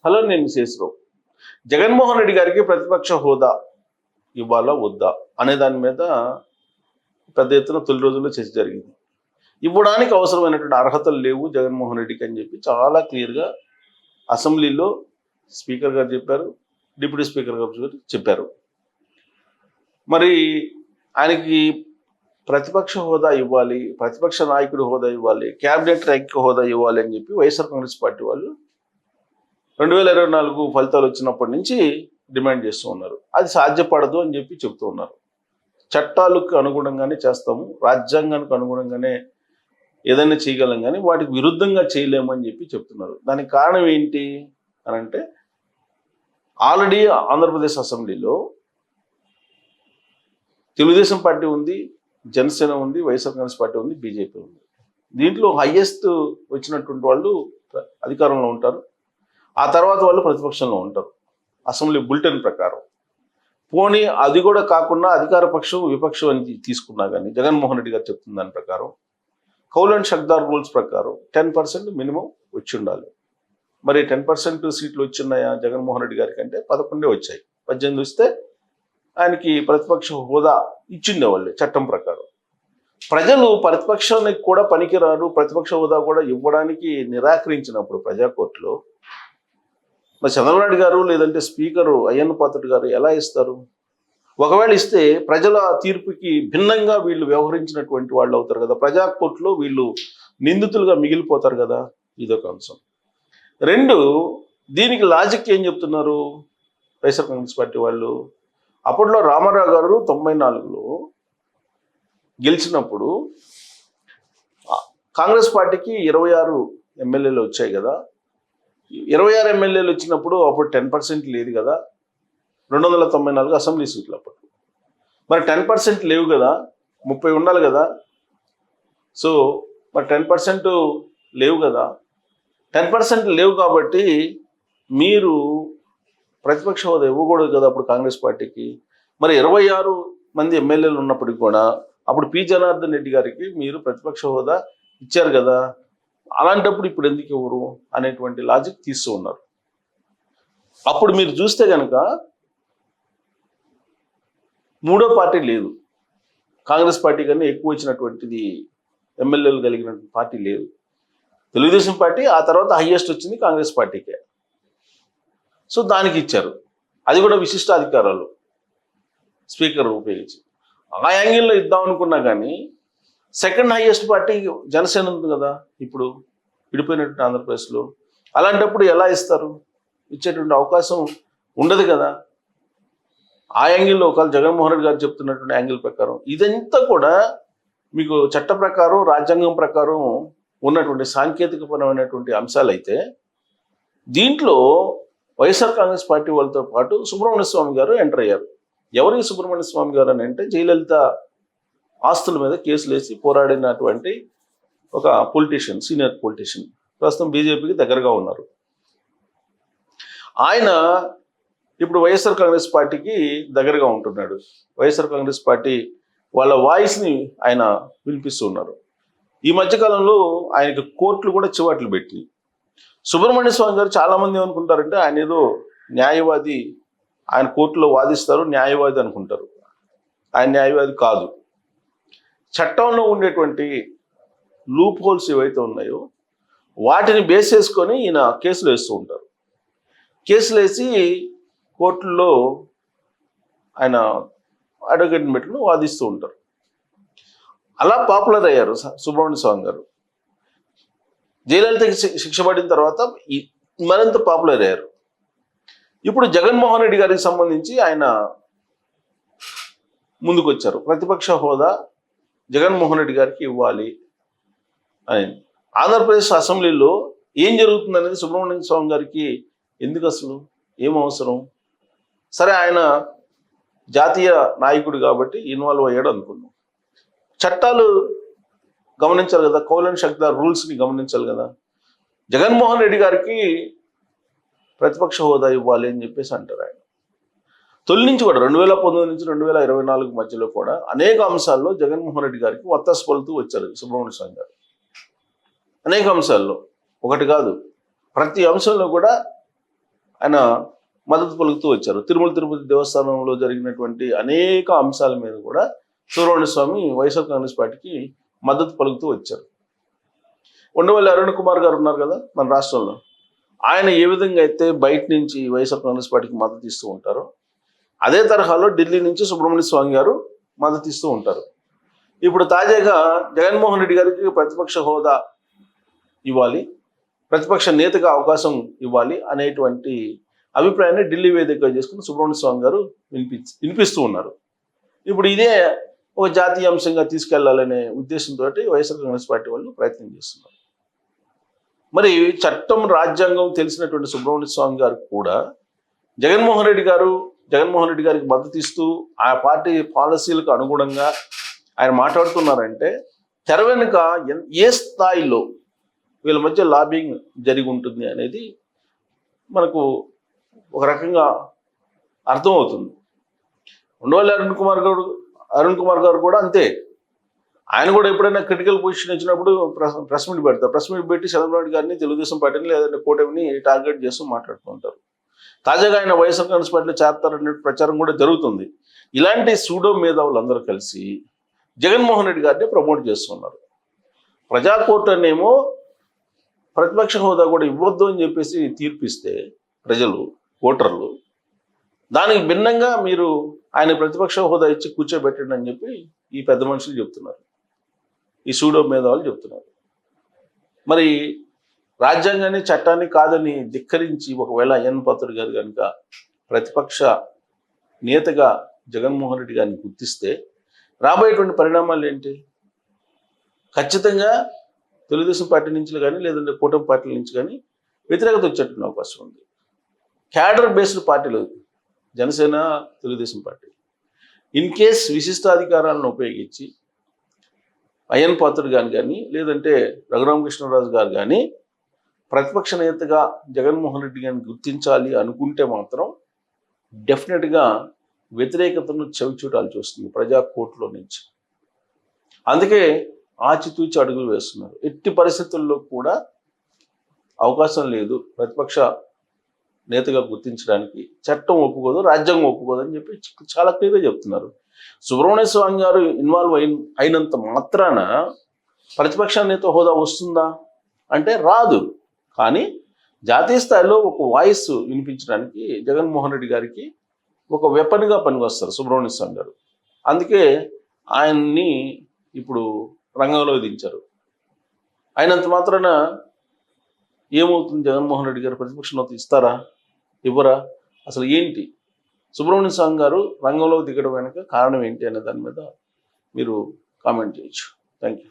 Hello, నేను శేషరావు. జగన్మోహన్ రెడ్డి గారికి ప్రతిపక్ష హోదా ఇవ్వాలా వద్దా అనే దాని మీద పెద్ద ఎత్తున తొలి రోజుల్లో చర్చ జరిగింది. ఇవ్వడానికి అవసరమైనటువంటి అర్హతలు లేవు జగన్మోహన్ రెడ్డికి అని చెప్పి చాలా క్లియర్గా అసెంబ్లీలో స్పీకర్ గారు చెప్పారు, డిప్యూటీ స్పీకర్ గారు చెప్పారు. మరి ఆయనకి ప్రతిపక్ష హోదా ఇవ్వాలి, ప్రతిపక్ష నాయకుడి హోదా ఇవ్వాలి, క్యాబినెట్ ర్యాంక్ హోదా ఇవ్వాలి అని చెప్పి వైఎస్ఆర్ కాంగ్రెస్ పార్టీ వాళ్ళు 2024 ఫలితాలు వచ్చినప్పటి నుంచి డిమాండ్ చేస్తూ ఉన్నారు. అది సాధ్యపడదు అని చెప్పి చెప్తూ ఉన్నారు. చట్టాలకు అనుగుణంగానే చేస్తాము, రాజ్యాంగానికి అనుగుణంగానే ఏదైనా చేయగలం, కానీ వాటికి విరుద్ధంగా చేయలేమని చెప్పి చెప్తున్నారు. దానికి కారణం ఏంటి అని అంటే, ఆల్రెడీ ఆంధ్రప్రదేశ్ అసెంబ్లీలో తెలుగుదేశం పార్టీ ఉంది, జనసేన ఉంది, వైఎస్ఆర్ కాంగ్రెస్ పార్టీ ఉంది, బీజేపీ ఉంది. దీంట్లో హైయెస్ట్ వచ్చినటువంటి వాళ్ళు అధికారంలో ఉంటారు, ఆ తర్వాత వాళ్ళు ప్రతిపక్షంలో ఉంటారు అసెంబ్లీ బులెటిన్ ప్రకారం. పోనీ అది కూడా కాకుండా అధికార పక్షం విపక్షం అని తీసుకున్నా కానీ జగన్మోహన్ రెడ్డి గారు చెప్తున్న దాని ప్రకారం కౌల్ అండ్ షక్దార్ రూల్స్ ప్రకారం 10% మినిమం వచ్చి ఉండాలి. మరి 10% సీట్లు వచ్చిన్నాయా జగన్మోహన్ రెడ్డి గారికి అంటే 11 వచ్చాయి. 18 వస్తే ఆయనకి ప్రతిపక్ష హోదా ఇచ్చిండేవాళ్ళు చట్టం ప్రకారం. ప్రజలు ప్రతిపక్షానికి కూడా పనికిరారు, ప్రతిపక్ష హోదా కూడా ఇవ్వడానికి నిరాకరించినప్పుడు ప్రజాకోర్టులో మరి చంద్రబాబు నాయుడు గారు లేదంటే స్పీకరు అయ్యన్న పాత్రుడు గారు ఎలా ఇస్తారు? ఒకవేళ ఇస్తే ప్రజల తీర్పుకి భిన్నంగా వీళ్ళు వ్యవహరించినటువంటి వాళ్ళు అవుతారు కదా, ప్రజాకోర్టులో వీళ్ళు నిందితులుగా మిగిలిపోతారు కదా. ఇదొక అంశం. రెండు, దీనికి లాజిక్ ఏం చెప్తున్నారు వైఎస్ఆర్ కాంగ్రెస్ పార్టీ వాళ్ళు? అప్పట్లో రామారావు గారు 94లో గెలిచినప్పుడు కాంగ్రెస్ పార్టీకి 26 ఎమ్మెల్యేలు వచ్చాయి కదా. 26 ఎమ్మెల్యేలు వచ్చినప్పుడు అప్పుడు 10% లేదు కదా, 294 అసెంబ్లీ సీట్లు అప్పట్లో. మరి 10% లేవు కదా, 30 ఉండాలి కదా. సో మరి 10% లేవు కదా, 10% లేవు కాబట్టి మీరు ప్రతిపక్ష హోదా ఇవ్వకూడదు కదా అప్పుడు కాంగ్రెస్ పార్టీకి. మరి 26 మంది ఎమ్మెల్యేలు ఉన్నప్పటికీ కూడా అప్పుడు పి జనార్దన్ రెడ్డి గారికి మీరు ప్రతిపక్ష హోదా ఇచ్చారు కదా, అలాంటప్పుడు ఇప్పుడు ఎందుకు ఇవ్వరు అనేటువంటి లాజిక్ తీస్తూ ఉన్నారు. అప్పుడు మీరు చూస్తే కనుక మూడో పార్టీ లేదు, కాంగ్రెస్ పార్టీ కన్నా ఎక్కువ వచ్చినటువంటిది ఎమ్మెల్యేలు కలిగిన పార్టీ లేదు. తెలుగుదేశం పార్టీ, ఆ తర్వాత హైయెస్ట్ వచ్చింది కాంగ్రెస్ పార్టీకే. సో దానికి ఇచ్చారు, అది కూడా విశిష్ట అధికారాలు స్పీకర్ ఉపయోగించి. ఆ యాంగిల్లో ఇద్దాం అనుకున్నా కానీ సెకండ్ హైయెస్ట్ పార్టీ జనసేన ఉంది కదా ఇప్పుడు విడిపోయినటువంటి ఆంధ్రప్రదేశ్లో. అలాంటప్పుడు ఎలా ఇస్తారు? ఇచ్చేటువంటి అవకాశం ఉండదు కదా. ఆ యాంగిల్లో ఒకవేళ జగన్మోహన్ రెడ్డి గారు చెప్తున్నటువంటి యాంగిల్ ప్రకారం ఇదంతా కూడా మీకు చట్ట ప్రకారం రాజ్యాంగం ప్రకారం ఉన్నటువంటి సాంకేతికపరమైనటువంటి అంశాలు అయితే, దీంట్లో వైఎస్ఆర్ కాంగ్రెస్ పార్టీ వాళ్ళతో పాటు సుబ్రహ్మణ్య స్వామి గారు ఎంటర్ అయ్యారు. ఎవరికి సుబ్రహ్మణ్య స్వామి గారు అని అంటే, జయలలిత ఆస్తుల మీద కేసులు వేసి పోరాడినటువంటి ఒక పొలిటీషియన్, సీనియర్ పొలిటీషియన్, ప్రస్తుతం బీజేపీకి దగ్గరగా ఉన్నారు. ఆయన ఇప్పుడు వైఎస్ఆర్ కాంగ్రెస్ పార్టీకి దగ్గరగా ఉంటున్నాడు. వైఎస్ఆర్ కాంగ్రెస్ పార్టీ వాళ్ళ వాయిస్ని ఆయన వినిపిస్తూ ఉన్నారు. ఈ మధ్యకాలంలో ఆయనకి కోర్టులు కూడా చివాట్లు పెట్టి, సుబ్రహ్మణ్య స్వామి గారు చాలామంది ఏమనుకుంటారంటే ఆయన ఏదో న్యాయవాది, ఆయన కోర్టులో వాదిస్తారు, న్యాయవాది అనుకుంటారు. ఆయన న్యాయవాది కాదు. చట్టంలో ఉండేటువంటి లూప్ హోల్స్ ఏవైతే ఉన్నాయో వాటిని బేస్ చేసుకొని ఈయన కేసులు వేస్తూ ఉంటారు. కేసులు వేసి కోర్టుల్లో ఆయన అడ్వకేట్ని పెట్టుకుని వాదిస్తూ ఉంటారు. అలా పాపులర్ అయ్యారు సుబ్రహ్మణ్య స్వామి గారు. జయలలితకి శిక్ష పడిన తర్వాత మరింత పాపులర్ అయ్యారు. ఇప్పుడు జగన్మోహన్ రెడ్డి గారికి సంబంధించి ఆయన ముందుకు వచ్చారు, ప్రతిపక్ష హోదా జగన్మోహన్ రెడ్డి గారికి ఇవ్వాలి అని. ఆంధ్రప్రదేశ్ అసెంబ్లీలో ఏం జరుగుతుంది అనేది సుబ్రహ్మణ్య స్వామి గారికి ఎందుకు, అసలు ఏం అవసరం? సరే, ఆయన జాతీయ నాయకుడు కాబట్టి ఇన్వాల్వ్ అయ్యాడు అనుకుందాం. చట్టాలు గమనించాలి కదా, కౌల్ అండ్ షక్దార్ రూల్స్ని గమనించాలి కదా. జగన్మోహన్ రెడ్డి గారికి ప్రతిపక్ష హోదా ఇవ్వాలి అని చెప్పేసి అంటారు. ఆయన తొలి నుంచి కూడా 2019 నుంచి 2024 మధ్యలో కూడా అనేక అంశాల్లో జగన్మోహన్ రెడ్డి గారికి వత్తాసు పలుతూ వచ్చారు సుబ్రహ్మణ్య స్వామి గారు. అనేక అంశాల్లో, ఒకటి కాదు, ప్రతి అంశంలో కూడా ఆయన మద్దతు పలుకుతూ వచ్చారు. తిరుమల తిరుపతి దేవస్థానంలో జరిగినటువంటి అనేక అంశాల మీద కూడా సుబ్రహ్మణ్య స్వామి వైఎస్ఆర్ కాంగ్రెస్ పార్టీకి మద్దతు పలుకుతూ వచ్చారు. ఉండవల్లి అరుణ్ కుమార్ గారు ఉన్నారు కదా మన రాష్ట్రంలో, ఆయన ఏ విధంగా అయితే బయట నుంచి వైఎస్ఆర్ కాంగ్రెస్ పార్టీకి మద్దతు ఇస్తూ ఉంటారో అదే తరహాలో ఢిల్లీ నుంచి సుబ్రహ్మణ్య స్వామి గారు మద్దతు ఇస్తూ ఉంటారు. ఇప్పుడు తాజాగా జగన్మోహన్ రెడ్డి గారికి ప్రతిపక్ష హోదా ఇవ్వాలి, ప్రతిపక్ష నేతగా అవకాశం ఇవ్వాలి అనేటువంటి అభిప్రాయాన్ని ఢిల్లీ వేదికగా చేసుకుని సుబ్రహ్మణ్య స్వామి గారు వినిపిస్తూ ఉన్నారు. ఇప్పుడు ఇదే ఒక జాతీయ అంశంగా తీసుకెళ్లాలనే ఉద్దేశంతో వైఎస్ఆర్ కాంగ్రెస్ పార్టీ వాళ్ళు ప్రయత్నం చేస్తున్నారు. మరి చట్టం రాజ్యాంగం తెలిసినటువంటి సుబ్రహ్మణ్య స్వామి గారు కూడా జగన్మోహన్ రెడ్డి గారికి మద్దతు ఇస్తూ ఆ పార్టీ పాలసీలకు అనుగుణంగా ఆయన మాట్లాడుతున్నారంటే తెర వెనుక ఏ స్థాయిలో వీళ్ళ మధ్య లాబింగ్ జరిగి ఉంటుంది అనేది మనకు ఒక రకంగా అర్థమవుతుంది. ఉండవల్లి అరుణ్ కుమార్ గారు కూడా అంతే. ఆయన కూడా ఎప్పుడైనా క్రిటికల్ పొజిషన్ వచ్చినప్పుడు ప్రెస్ మీట్ పెడతారు. ప్రెస్ మీట్ పెట్టి చంద్రబాబు నాయుడు గారిని, తెలుగుదేశం పార్టీని లేదంటే కూటమిని టార్గెట్ చేస్తూ మాట్లాడుతూ ఉంటారు. తాజాగా ఆయన వైఎస్ఆర్ కాంగ్రెస్ పార్టీలో చేరతారనే ప్రచారం కూడా జరుగుతుంది. ఇలాంటి సూడో మేధావులందరూ కలిసి జగన్మోహన్ రెడ్డి గారిని ప్రమోట్ చేస్తున్నారు. ప్రజా కోర్టు అనేమో ప్రతిపక్ష హోదా కూడా ఇవ్వద్దు అని చెప్పేసి తీర్పిస్తే ప్రజలు, ఓటర్లు, దానికి భిన్నంగా మీరు ఆయన ప్రతిపక్ష హోదా ఇచ్చి కూర్చోబెట్టండి అని చెప్పి ఈ పెద్ద మనుషులు చెప్తున్నారు, ఈ సూడో మేధావులు చెప్తున్నారు. మరి రాజ్యాంగాన్ని, చట్టాన్ని కాదని ధిక్కరించి ఒకవేళ ఎన్ పాత్రుడు గారు కనుక ప్రతిపక్ష నేతగా జగన్మోహన్ రెడ్డి గారిని గుర్తిస్తే రాబోయేటువంటి పరిణామాలు ఏంటి? ఖచ్చితంగా తెలుగుదేశం పార్టీ నుంచి కానీ లేదంటే కూటమి పార్టీల నుంచి కానీ వ్యతిరేకత వచ్చేటువంటి అవకాశం ఉంది. క్యాడర్ బేస్డ్ పార్టీలు Janasena, Telugudesam party in case విశిష్టాధికారాలను ఉపయోగించి అయ్యన్ పాత్రుడు గారు కానీ లేదంటే రఘురామకృష్ణరాజు గారు కానీ ప్రతిపక్ష నేతగా జగన్మోహన్ రెడ్డి గారిని గుర్తించాలి అనుకుంటే మాత్రం డెఫినెట్గా వ్యతిరేకతను చవిచూడాలి చూస్తుంది ప్రజా కోర్టులో నుంచి. అందుకే ఆచితూచి అడుగులు వేస్తున్నారు. ఎట్టి పరిస్థితుల్లో కూడా అవకాశం లేదు ప్రతిపక్ష నేతగా గుర్తించడానికి, చట్టం ఒప్పుకోదు, రాజ్యాంగం ఒప్పుకోదు అని చెప్పి చాలా క్లియర్గా చెప్తున్నారు. సుబ్రహ్మణ్య స్వామి గారు ఇన్వాల్వ్ అయినంత మాత్రాన ప్రతిపక్ష నేత హోదా వస్తుందా అంటే రాదు. కానీ జాతీయ స్థాయిలో ఒక వాయిస్ వినిపించడానికి జగన్మోహన్ రెడ్డి గారికి ఒక వెపన్గా పనికొస్తారు సుబ్రహ్మణ్య స్వామి గారు. అందుకే ఆయన్ని ఇప్పుడు రంగంలో దించారు. అయినంత మాత్రాన ఏమవుతుంది? జగన్మోహన్ రెడ్డి గారు ప్రతిపక్ష నేత ఇస్తారా, ఇవ్వరా? అసలు ఏంటి సుబ్రహ్మణ్య స్వామి గారు రంగంలో దిగడం వెనుక కారణం ఏంటి అనే దాని మీద మీరు కామెంట్ చేయొచ్చు. Thank you.